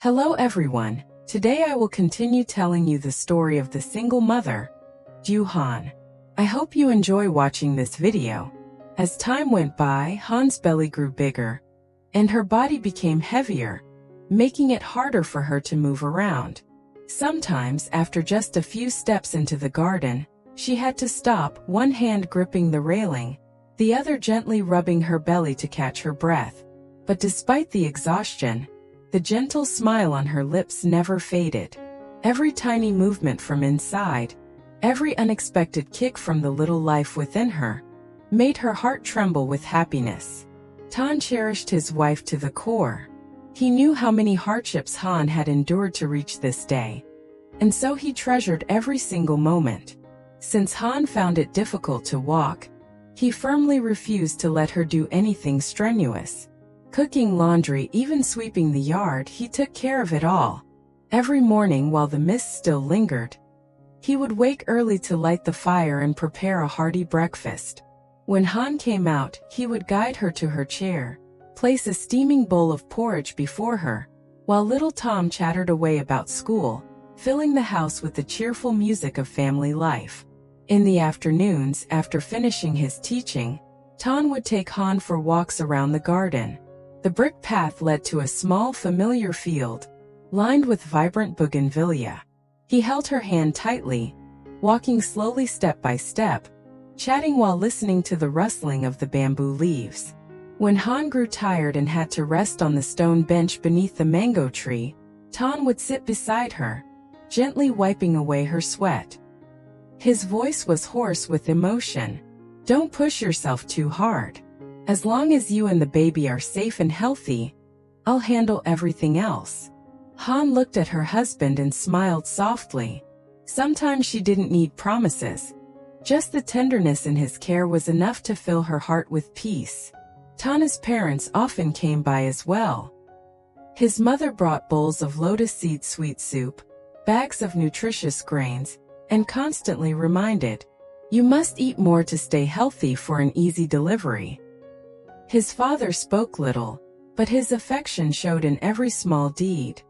Hello everyone, today I will continue telling you the story of the single mother, Dieu Hân. I hope you enjoy watching this video. As time went by, Hân's belly grew bigger, and her body became heavier, making it harder for her to move around. Sometimes, after just a few steps into the garden, she had to stop, one hand gripping the railing, the other gently rubbing her belly to catch her breath. But despite the exhaustion, the gentle smile on her lips never faded. Every tiny movement from inside, every unexpected kick from the little life within her, made her heart tremble with happiness. Tan cherished his wife to the core. He knew how many hardships Hân had endured to reach this day, and so he treasured every single moment. Since Hân found it difficult to walk, he firmly refused to let her do anything strenuous. Cooking laundry, even sweeping the yard, he took care of it all. Every morning while the mist still lingered, he would wake early to light the fire and prepare a hearty breakfast. When Hân came out, he would guide her to her chair, place a steaming bowl of porridge before her, while little Tom chattered away about school, filling the house with the cheerful music of family life. In the afternoons, after finishing his teaching, Tom would take Hân for walks around the garden. The brick path led to a small, familiar field, lined with vibrant bougainvillea. He held her hand tightly, walking slowly step by step, chatting while listening to the rustling of the bamboo leaves. When Hân grew tired and had to rest on the stone bench beneath the mango tree, Tom would sit beside her, gently wiping away her sweat. His voice was hoarse with emotion. "Don't push yourself too hard. As long as you and the baby are safe and healthy, I'll handle everything else." Hân looked at her husband and smiled softly. Sometimes she didn't need promises. Just the tenderness in his care was enough to fill her heart with peace. Tana's parents often came by as well. His mother brought bowls of lotus seed sweet soup, bags of nutritious grains, and constantly reminded, "You must eat more to stay healthy for an easy delivery." His father spoke little, but his affection showed in every small deed.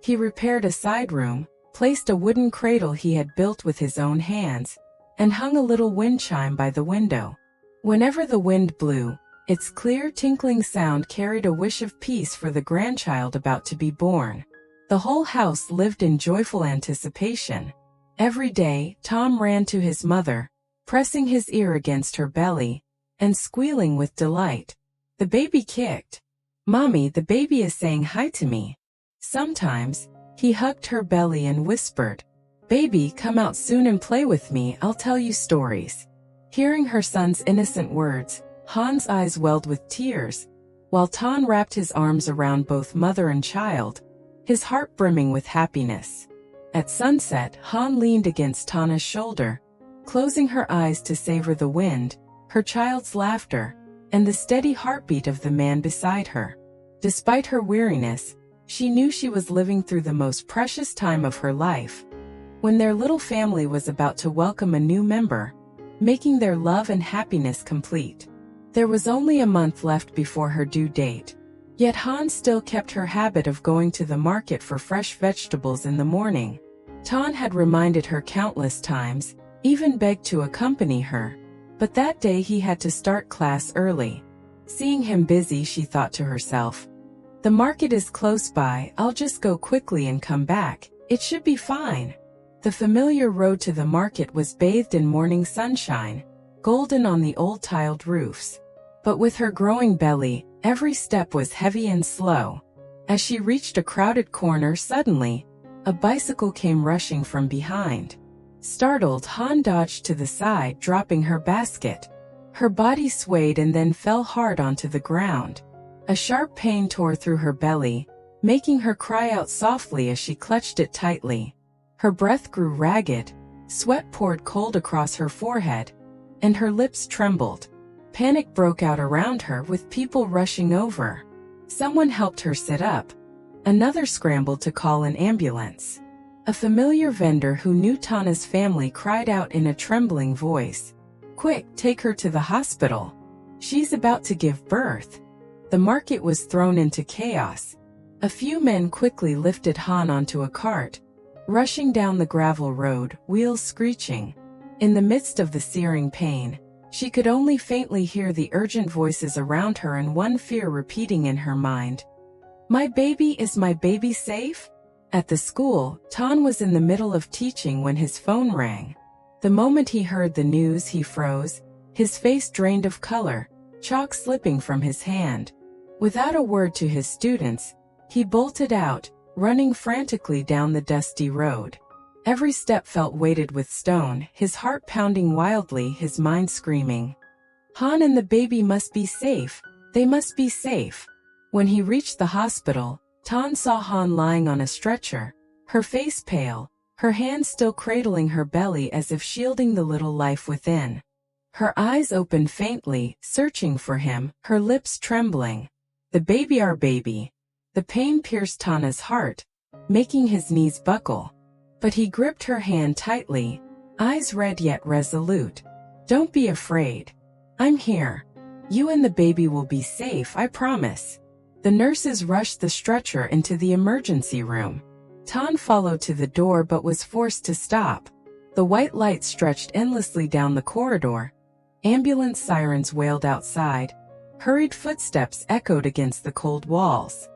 He repaired a side room, placed a wooden cradle he had built with his own hands, and hung a little wind chime by the window. Whenever the wind blew, its clear tinkling sound carried a wish of peace for the grandchild about to be born. The whole house lived in joyful anticipation. Every day, Tom ran to his mother, pressing his ear against her belly, and squealing with delight. The baby kicked. "Mommy, the baby is saying hi to me." Sometimes, he hugged her belly and whispered, "Baby, come out soon and play with me, I'll tell you stories." Hearing her son's innocent words, Hân's eyes welled with tears, while Tom wrapped his arms around both mother and child, his heart brimming with happiness. At sunset, Hân leaned against Tana's shoulder, closing her eyes to savor the wind, her child's laughter, and the steady heartbeat of the man beside her. Despite her weariness, she knew she was living through the most precious time of her life, when their little family was about to welcome a new member, making their love and happiness complete. There was only a month left before her due date, yet Hân still kept her habit of going to the market for fresh vegetables in the morning. Tom had reminded her countless times, even begged to accompany her, but that day he had to start class early. Seeing him busy, she thought to herself, "The market is close by, I'll just go quickly and come back. It should be fine." The familiar road to the market was bathed in morning sunshine, golden on the old tiled roofs. But with her growing belly, every step was heavy and slow. As she reached a crowded corner, suddenly, a bicycle came rushing from behind. Startled, Hân dodged to the side, dropping her basket. Her body swayed and then fell hard onto the ground. A sharp pain tore through her belly, making her cry out softly as she clutched it tightly. Her breath grew ragged, sweat poured cold across her forehead, and her lips trembled. Panic broke out around her, with people rushing over. Someone helped her sit up. Another scrambled to call an ambulance. A familiar vendor who knew Tana's family cried out in a trembling voice, "Quick, take her to the hospital. She's about to give birth." The market was thrown into chaos. A few men quickly lifted Han onto a cart, rushing down the gravel road, wheels screeching. In the midst of the searing pain, she could only faintly hear the urgent voices around her and one fear repeating in her mind. Is my baby safe? At the school, Tan was in the middle of teaching when his phone rang. The moment he heard the news, he froze, his face drained of color, chalk slipping from his hand. Without a word to his students, he bolted out, running frantically down the dusty road. Every step felt weighted with stone, his heart pounding wildly, his mind screaming. Han and the baby must be safe, they must be safe. When he reached the hospital, Tan saw Han lying on a stretcher, her face pale, her hands still cradling her belly as if shielding the little life within. Her eyes opened faintly, searching for him, her lips trembling. The baby, our baby. The pain pierced Tana's heart, making his knees buckle. But he gripped her hand tightly, eyes red yet resolute. Don't be afraid. I'm here. You and the baby will be safe, I promise. The nurses rushed the stretcher into the emergency room. Tan followed to the door but was forced to stop. The white light stretched endlessly down the corridor. Ambulance sirens wailed outside. Hurried footsteps echoed against the cold walls.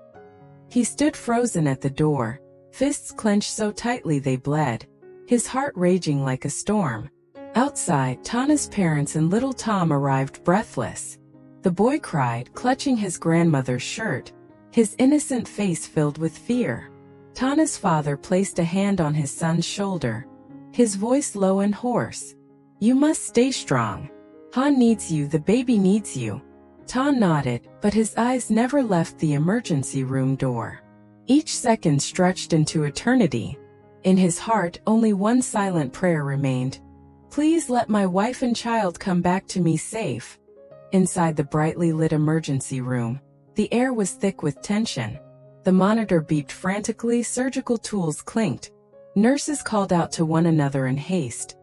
He stood frozen at the door, fists clenched so tightly they bled, his heart raging like a storm. Outside, Tana's parents and little Tom arrived breathless. The boy cried, clutching his grandmother's shirt, his innocent face filled with fear. Tana's father placed a hand on his son's shoulder, his voice low and hoarse. You must stay strong. Han needs you, the baby needs you. Tan nodded, but his eyes never left the emergency room door. Each second stretched into eternity. In his heart, only one silent prayer remained. Please let my wife and child come back to me safe. Inside the brightly lit emergency room, the air was thick with tension. The monitor beeped frantically, surgical tools clinked. Nurses called out to one another in haste,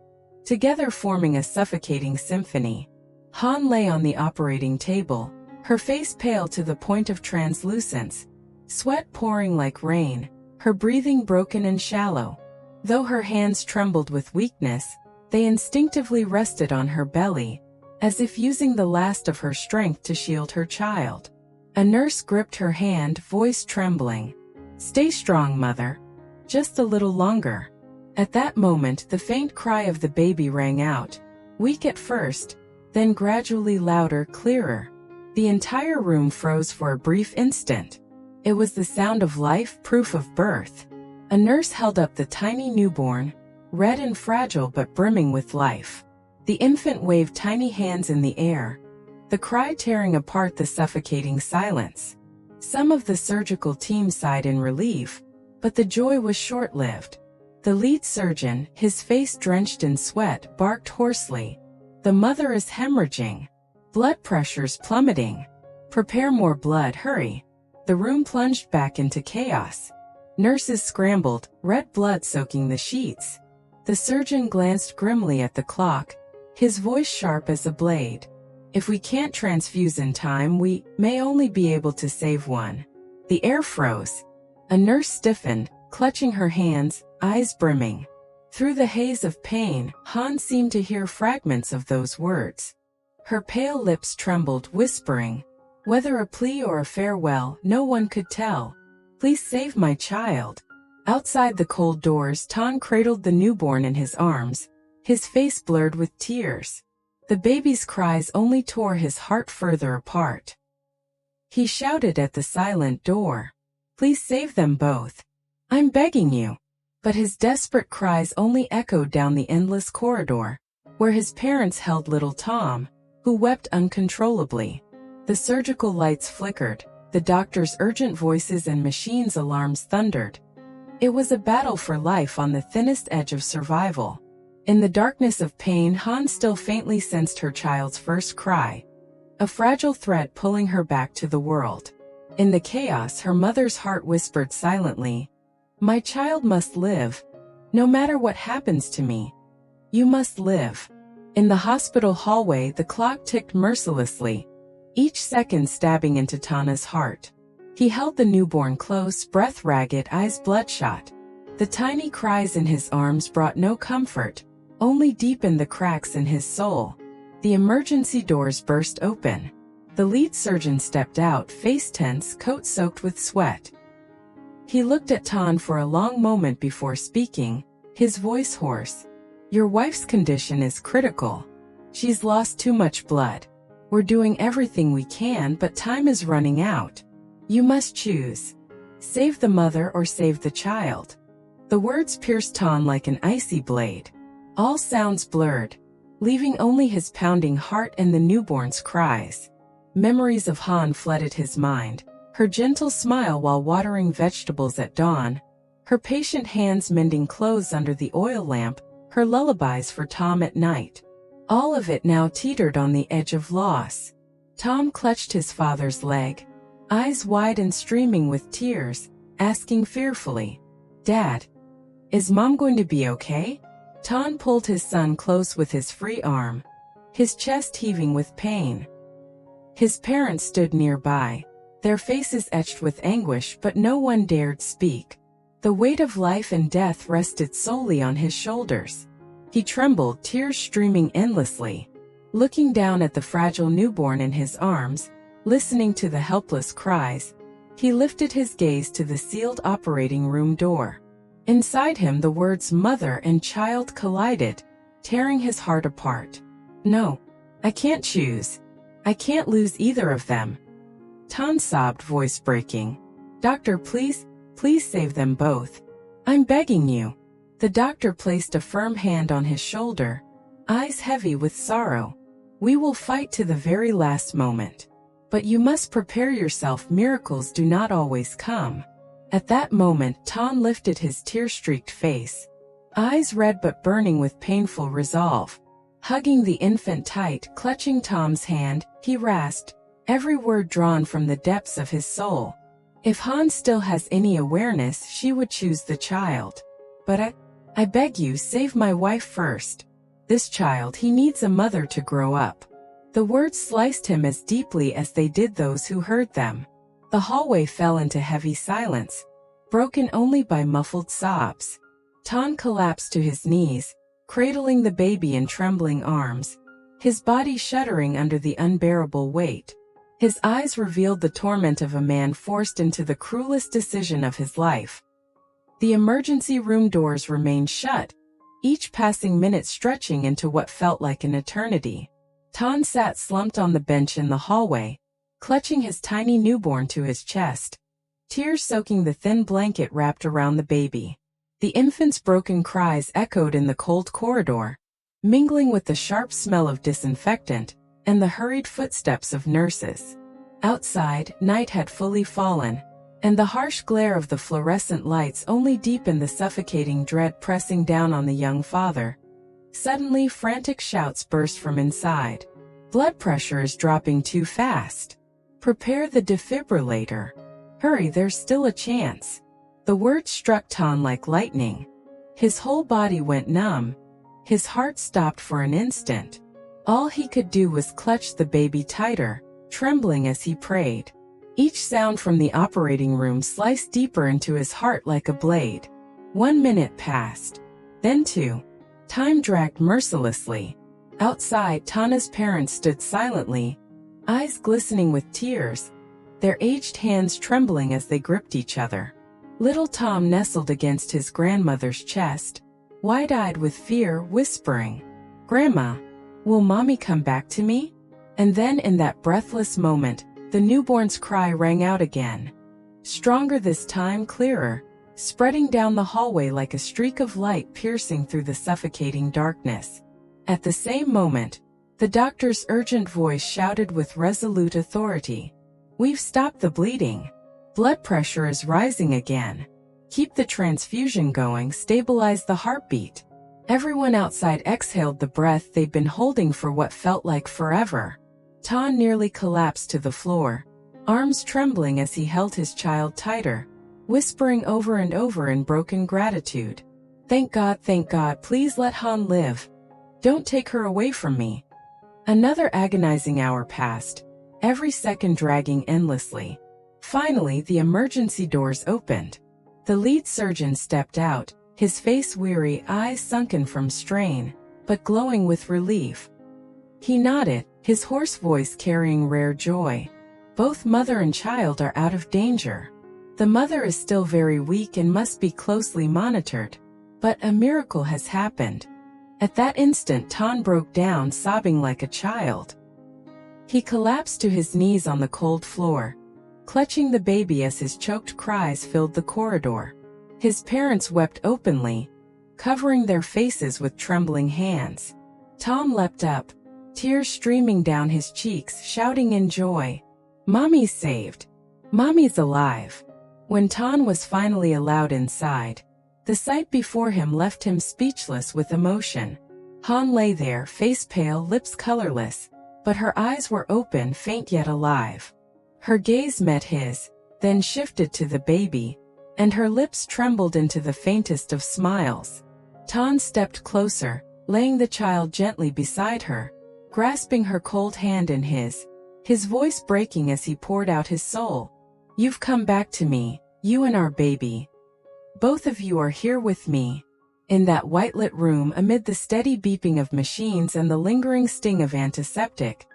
together forming a suffocating symphony. Han lay on the operating table, her face pale to the point of translucence, sweat pouring like rain, her breathing broken and shallow. Though her hands trembled with weakness, they instinctively rested on her belly, as if using the last of her strength to shield her child. A nurse gripped her hand, voice trembling. Stay strong, mother. Just a little longer. At that moment, the faint cry of the baby rang out, weak at first, then gradually louder, clearer. The entire room froze for a brief instant. It was the sound of life, proof of birth. A nurse held up the tiny newborn, red and fragile but brimming with life. The infant waved tiny hands in the air, the cry tearing apart the suffocating silence. Some of the surgical team sighed in relief, but the joy was short-lived. The lead surgeon, his face drenched in sweat, barked hoarsely. The mother is hemorrhaging. Blood pressure's plummeting. Prepare more blood, hurry. The room plunged back into chaos. Nurses scrambled, red blood soaking the sheets. The surgeon glanced grimly at the clock, his voice sharp as a blade. If we can't transfuse in time, we may only be able to save one. The air froze. A nurse stiffened, clutching her hands, eyes brimming. Through the haze of pain, Han seemed to hear fragments of those words. Her pale lips trembled, whispering, whether a plea or a farewell, no one could tell. Please save my child. Outside the cold doors, Tan cradled the newborn in his arms, his face blurred with tears. The baby's cries only tore his heart further apart. He shouted at the silent door, please save them both. I'm begging you. But his desperate cries only echoed down the endless corridor, where his parents held little Tom, who wept uncontrollably. The surgical lights flickered, the doctor's urgent voices and machines' alarms thundered. It was a battle for life on the thinnest edge of survival. In the darkness of pain, Han still faintly sensed her child's first cry, a fragile thread pulling her back to the world. In the chaos, her mother's heart whispered silently, my child must live. No matter what happens to me, you must live. In the hospital hallway, the clock ticked mercilessly, each second stabbing into Tana's heart. He held the newborn close, breath ragged, eyes bloodshot. The tiny cries in his arms brought no comfort, only deepened the cracks in his soul. The emergency doors burst open. The lead surgeon stepped out, face tense, coat soaked with sweat. He looked at Ton for a long moment before speaking, his voice hoarse. "Your wife's condition is critical. She's lost too much blood. We're doing everything we can, but time is running out. You must choose. Save the mother or save the child." The words pierced Ton like an icy blade. All sounds blurred, leaving only his pounding heart and the newborn's cries. Memories of Han flooded his mind, her gentle smile while watering vegetables at dawn, her patient hands mending clothes under the oil lamp, her lullabies for Tom at night. All of it now teetered on the edge of loss. Tom clutched his father's leg, eyes wide and streaming with tears, asking fearfully, "Dad, is Mom going to be okay?" Tom pulled his son close with his free arm, his chest heaving with pain. His parents stood nearby, their faces etched with anguish, but no one dared speak. The weight of life and death rested solely on his shoulders. He trembled, tears streaming endlessly. Looking down at the fragile newborn in his arms, listening to the helpless cries, he lifted his gaze to the sealed operating room door. Inside him the words mother and child collided, tearing his heart apart. "No, I can't choose. I can't lose either of them." Ton sobbed, voice breaking. "Doctor, please, please save them both. I'm begging you." The doctor placed a firm hand on his shoulder, eyes heavy with sorrow. "We will fight to the very last moment. But you must prepare yourself. Miracles do not always come." At that moment, Ton lifted his tear-streaked face, eyes red but burning with painful resolve. Hugging the infant tight, clutching Tom's hand, he rasped, every word drawn from the depths of his soul. "If Han still has any awareness, she would choose the child. But I beg you, save my wife first. This child, he needs a mother to grow up." The words sliced him as deeply as they did those who heard them. The hallway fell into heavy silence, broken only by muffled sobs. Ton collapsed to his knees, cradling the baby in trembling arms, his body shuddering under the unbearable weight. His eyes revealed the torment of a man forced into the cruelest decision of his life. The emergency room doors remained shut, each passing minute stretching into what felt like an eternity. Ton sat slumped on the bench in the hallway, clutching his tiny newborn to his chest, tears soaking the thin blanket wrapped around the baby. The infant's broken cries echoed in the cold corridor, mingling with the sharp smell of disinfectant and the hurried footsteps of nurses. Outside, night had fully fallen, and the harsh glare of the fluorescent lights only deepened the suffocating dread pressing down on the young father. Suddenly, frantic shouts burst from inside. "Blood pressure is dropping too fast. Prepare the defibrillator. Hurry, there's still a chance." The words struck Ton like lightning. His whole body went numb. His heart stopped for an instant. All he could do was clutch the baby tighter, trembling as he prayed. Each sound from the operating room sliced deeper into his heart like a blade. 1 minute passed. Then 2. Time dragged mercilessly. Outside, Tana's parents stood silently, eyes glistening with tears, their aged hands trembling as they gripped each other. Little Tom nestled against his grandmother's chest, wide-eyed with fear, whispering, "Grandma, will Mommy come back to me?" And then in that breathless moment, the newborn's cry rang out again. Stronger this time, clearer, spreading down the hallway like a streak of light piercing through the suffocating darkness. At the same moment, the doctor's urgent voice shouted with resolute authority, "We've stopped the bleeding. Blood pressure is rising again. Keep the transfusion going, stabilize the heartbeat." Everyone outside exhaled the breath they'd been holding for what felt like forever. Ton nearly collapsed to the floor, arms trembling as he held his child tighter, whispering over and over in broken gratitude, thank God, please let Han live. Don't take her away from me." Another agonizing hour passed, every second dragging endlessly. Finally, the emergency doors opened. The lead surgeon stepped out, his face weary, eyes sunken from strain, but glowing with relief. He nodded, his hoarse voice carrying rare joy. Both mother and child are out of danger. The mother is still very weak and must be closely monitored. But a miracle has happened. At that instant, Ton broke down, sobbing like a child. He collapsed to his knees on the cold floor, clutching the baby as his choked cries filled the corridor. His parents wept openly, covering their faces with trembling hands. Tom leapt up, tears streaming down his cheeks, shouting in joy, "Mommy's saved! Mommy's alive!" When Ton was finally allowed inside, the sight before him left him speechless with emotion. Han lay there, face pale, lips colorless, but her eyes were open, faint yet alive. Her gaze met his, then shifted to the baby, and her lips trembled into the faintest of smiles. Ton stepped closer, laying the child gently beside her, grasping her cold hand in his voice breaking as he poured out his soul. "You've come back to me, you and our baby. Both of you are here with me." In that white-lit room, amid the steady beeping of machines and the lingering sting of antiseptic,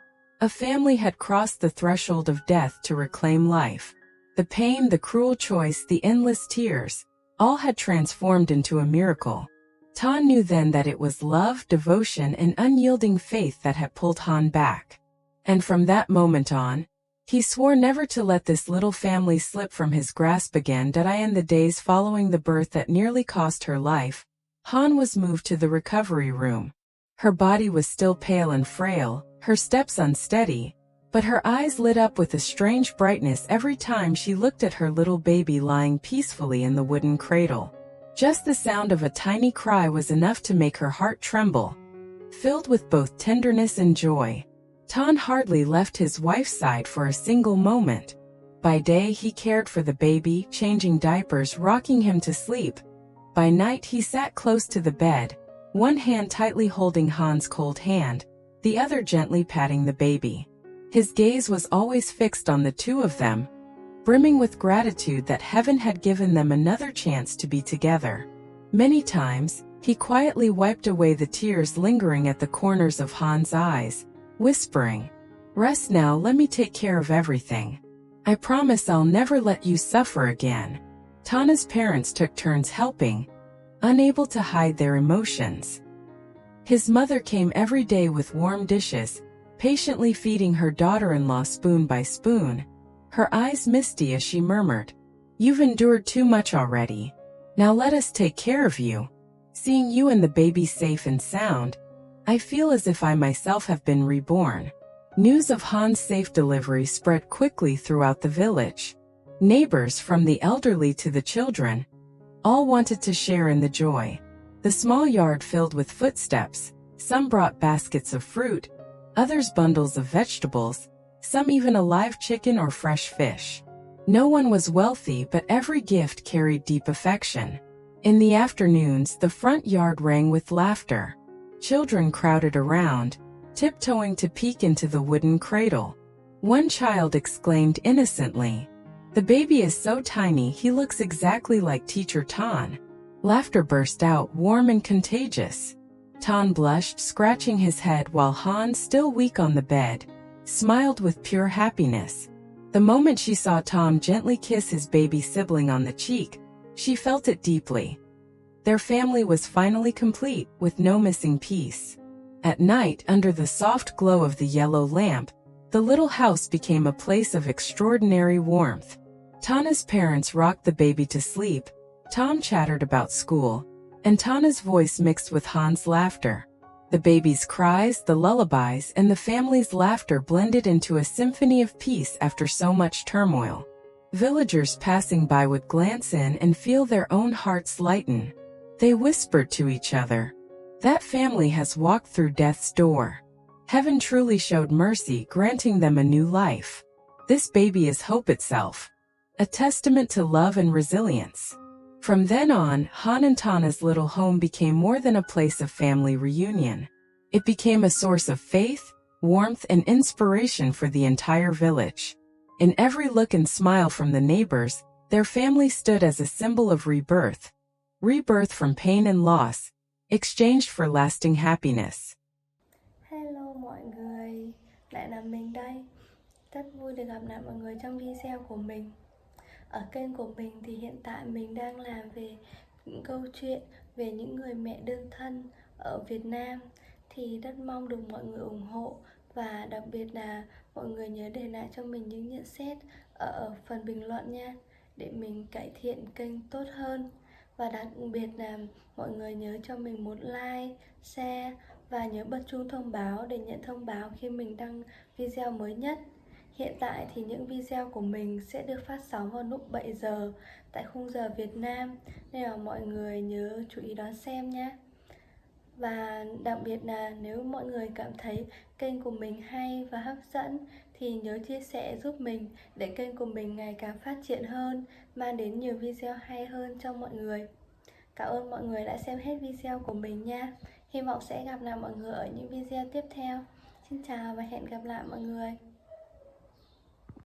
a family had crossed the threshold of death to reclaim life. The pain, the cruel choice, the endless tears, all had transformed into a miracle. Ton knew then that it was love, devotion, and unyielding faith that had pulled Han back. And from that moment on, he swore never to let this little family slip from his grasp again. In the days following the birth that nearly cost her life, Han was moved to the recovery room. Her body was still pale and frail, her steps unsteady, but her eyes lit up with a strange brightness every time she looked at her little baby lying peacefully in the wooden cradle. Just the sound of a tiny cry was enough to make her heart tremble. Filled with both tenderness and joy, Ton hardly left his wife's side for a single moment. By day he cared for the baby, changing diapers, rocking him to sleep. By night he sat close to the bed, one hand tightly holding Han's cold hand, the other gently patting the baby. His gaze was always fixed on the two of them, brimming with gratitude that heaven had given them another chance to be together. Many times, he quietly wiped away the tears lingering at the corners of Han's eyes, whispering, "Rest now, let me take care of everything. I promise I'll never let you suffer again." Tana's parents took turns helping, unable to hide their emotions. His mother came every day with warm dishes, patiently feeding her daughter-in-law spoon by spoon, her eyes misty as she murmured, "You've endured too much already. Now let us take care of you. Seeing you and the baby safe and sound, I feel as if I myself have been reborn." News of Han's safe delivery spread quickly throughout the village. Neighbors, from the elderly to the children, all wanted to share in the joy. The small yard filled with footsteps, some brought baskets of fruit, others bundles of vegetables, some even a live chicken or fresh fish. No one was wealthy, but every gift carried deep affection. In the afternoons, the front yard rang with laughter. Children crowded around, tiptoeing to peek into the wooden cradle. One child exclaimed innocently, "The baby is so tiny, he looks exactly like Teacher Ton." Laughter burst out, warm and contagious. Ton blushed, scratching his head, while Han, still weak on the bed, smiled with pure happiness. The moment she saw Tom gently kiss his baby sibling on the cheek, she felt it deeply. Their family was finally complete, with no missing piece. At night, under the soft glow of the yellow lamp, the little house became a place of extraordinary warmth. Tana's parents rocked the baby to sleep, Tom chattered about school, and Tana's voice mixed with Han's laughter. The baby's cries, the lullabies, and the family's laughter blended into a symphony of peace after so much turmoil. Villagers passing by would glance in and feel their own hearts lighten. They whispered to each other, "That family has walked through death's door. Heaven truly showed mercy, granting them a new life. This baby is hope itself, a testament to love and resilience." From then on, Han and Tana's little home became more than a place of family reunion. It became a source of faith, warmth, and inspiration for the entire village. In every look and smile from the neighbors, their family stood as a symbol of rebirth. Rebirth from pain and loss, exchanged for lasting happiness. Hello mọi người, lại là mình đây. Rất vui được gặp lại mọi người trong video của mình. Ở kênh của mình thì hiện tại mình đang làm về những câu chuyện về những người mẹ đơn thân ở Việt Nam. Thì rất mong được mọi người ủng hộ, và đặc biệt là mọi người nhớ để lại cho mình những nhận xét ở phần bình luận nha, để mình cải thiện kênh tốt hơn. Và đặc biệt là mọi người nhớ cho mình một like, share và nhớ bật chuông thông báo để nhận thông báo khi mình đăng video mới nhất. Hiện tại thì những video của mình sẽ được phát sóng vào lúc 7 giờ tại khung giờ Việt Nam, nên là mọi người nhớ chú ý đón xem nhé. Và đặc biệt là nếu mọi người cảm thấy kênh của mình hay và hấp dẫn thì nhớ chia sẻ giúp mình để kênh của mình ngày càng phát triển hơn, mang đến nhiều video hay hơn cho mọi người. Cảm ơn mọi người đã xem hết video của mình nha. Hy vọng sẽ gặp lại mọi người ở những video tiếp theo. Xin chào và hẹn gặp lại mọi người.